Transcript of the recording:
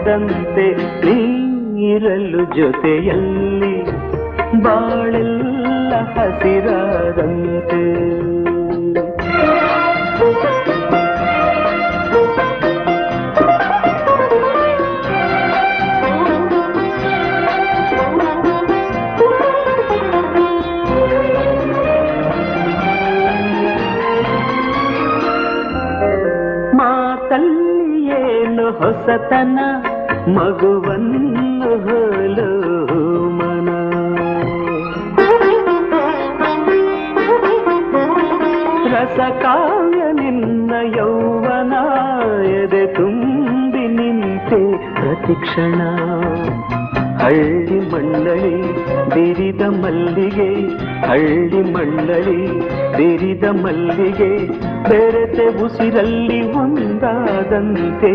ದಂತೆ ನೀರಲು ಜೊತೆಯಲ್ಲಿ ಬಾಳೆಲ್ಲ ಹಸಿರಾದಂತೆ. ಮಾತಲ್ಲಿ ಏನು ಹೊಸತನ, ಮಗುವನ್ನು ಹೋಲೋ ಮನ. ರಸಕಾವ್ಯ ನಿನ್ನ ಯೌವನ, ಎದೆ ತುಂಬಿ ನಿಂತೆ ಪ್ರತಿಕ್ಷಣ. ಹಳ್ಳಿ ಮಂಡಳಿ ಬಿರಿದ ಮಲ್ಲಿಗೆ, ಹಳ್ಳಿ ಮಂಡಳಿ ಬಿರಿದ ಮಲ್ಲಿಗೆ, ಬೆರೆತೆ ಉಸಿರಲ್ಲಿ ಒಂದಾದಂತೆ.